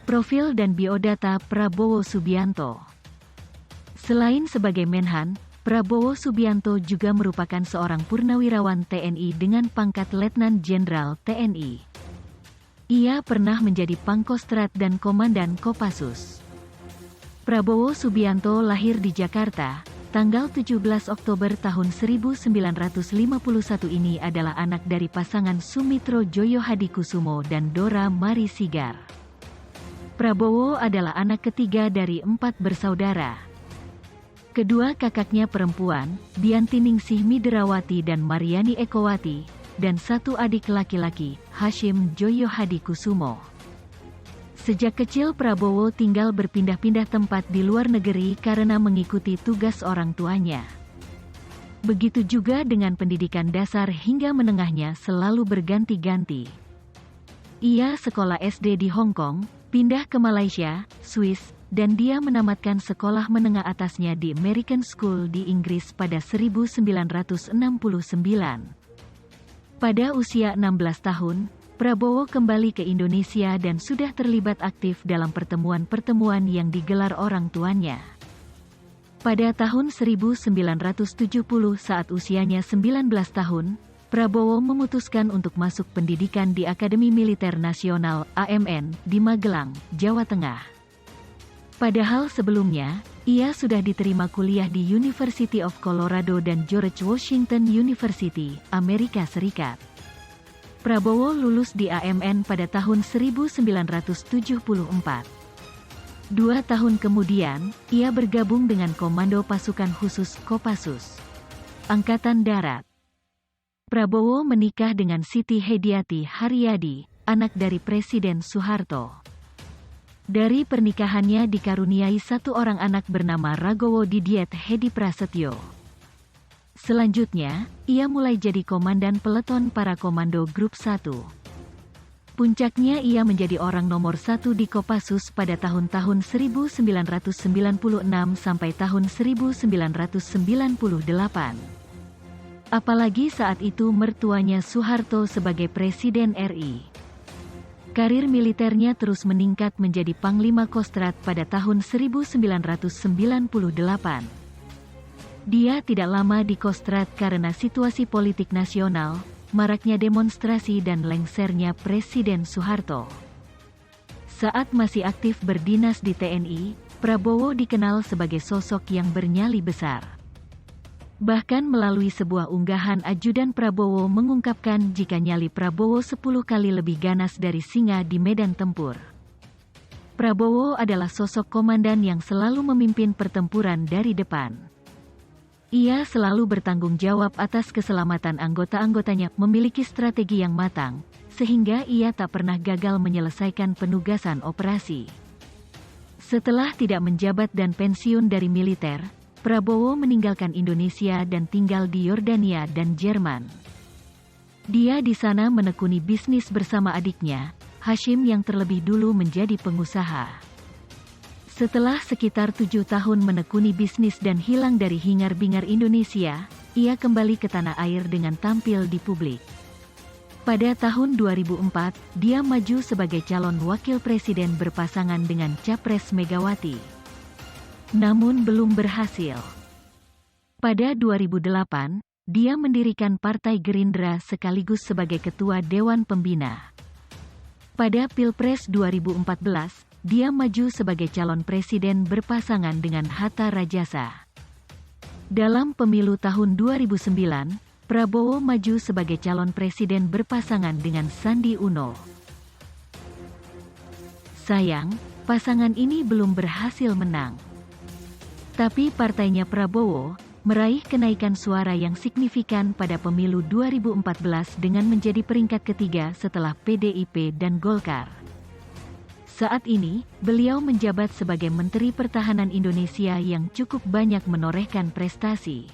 Profil dan biodata Prabowo Subianto. Selain sebagai Menhan, Prabowo Subianto juga merupakan seorang purnawirawan TNI dengan pangkat Letnan Jenderal TNI. Ia pernah menjadi Pangkostrat dan Komandan Kopassus. Prabowo Subianto lahir di Jakarta, tanggal 17 Oktober tahun 1951 ini adalah anak dari pasangan Sumitro Joyo Hadikusumo dan Dora Mari Sigar. Prabowo adalah anak ketiga dari 4 bersaudara. Kedua kakaknya perempuan, Dianti Ningsih Midrawati dan Mariani Ekowati, dan satu adik laki-laki, Hashim Joyo Hadikusumo. Sejak kecil Prabowo tinggal berpindah-pindah tempat di luar negeri karena mengikuti tugas orang tuanya. Begitu juga dengan pendidikan dasar hingga menengahnya selalu berganti-ganti. Ia sekolah SD di Hong Kong, pindah ke Malaysia, Swiss, dan dia menamatkan sekolah menengah atasnya di American School di Inggris pada 1969. Pada usia 16 tahun, Prabowo kembali ke Indonesia dan sudah terlibat aktif dalam pertemuan-pertemuan yang digelar orang tuanya. Pada tahun 1970 saat usianya 19 tahun, Prabowo memutuskan untuk masuk pendidikan di Akademi Militer Nasional (AMN) di Magelang, Jawa Tengah. Padahal sebelumnya, ia sudah diterima kuliah di University of Colorado dan George Washington University, Amerika Serikat. Prabowo lulus di AMN pada tahun 1974. 2 tahun kemudian, ia bergabung dengan Komando Pasukan Khusus Kopassus, Angkatan Darat. Prabowo menikah dengan Siti Hediati Haryadi, anak dari Presiden Soeharto. Dari pernikahannya dikaruniai satu orang anak bernama Ragowo Didiet Hedi Prasetyo. Selanjutnya, ia mulai jadi komandan peleton para komando Grup 1. Puncaknya ia menjadi orang nomor 1 di Kopassus pada tahun-tahun 1996 sampai tahun 1998. Apalagi saat itu mertuanya Soeharto sebagai Presiden RI. Karir militernya terus meningkat menjadi Panglima Kostrat pada tahun 1998. Dia tidak lama di Kostrat karena situasi politik nasional, maraknya demonstrasi dan lengsernya Presiden Soeharto. Saat masih aktif berdinas di TNI, Prabowo dikenal sebagai sosok yang bernyali besar. Bahkan melalui sebuah unggahan ajudan Prabowo mengungkapkan jika nyali Prabowo 10 kali lebih ganas dari singa di medan tempur. Prabowo adalah sosok komandan yang selalu memimpin pertempuran dari depan. Ia selalu bertanggung jawab atas keselamatan anggota-anggotanya, memiliki strategi yang matang, sehingga ia tak pernah gagal menyelesaikan penugasan operasi. Setelah tidak menjabat dan pensiun dari militer, Prabowo meninggalkan Indonesia dan tinggal di Yordania dan Jerman. Dia di sana menekuni bisnis bersama adiknya, Hashim yang terlebih dulu menjadi pengusaha. Setelah sekitar 7 tahun menekuni bisnis dan hilang dari hingar-bingar Indonesia, ia kembali ke tanah air dengan tampil di publik. Pada tahun 2004, dia maju sebagai calon wakil presiden berpasangan dengan Capres Megawati. Namun belum berhasil. Pada 2008, dia mendirikan Partai Gerindra sekaligus sebagai Ketua Dewan Pembina. Pada Pilpres 2014, dia maju sebagai calon presiden berpasangan dengan Hatta Rajasa. Dalam pemilu tahun 2009, Prabowo maju sebagai calon presiden berpasangan dengan Sandi Uno. Sayang, pasangan ini belum berhasil menang. Tapi partainya Prabowo meraih kenaikan suara yang signifikan pada pemilu 2014 dengan menjadi peringkat ketiga setelah PDIP dan Golkar. Saat ini, beliau menjabat sebagai Menteri Pertahanan Indonesia yang cukup banyak menorehkan prestasi.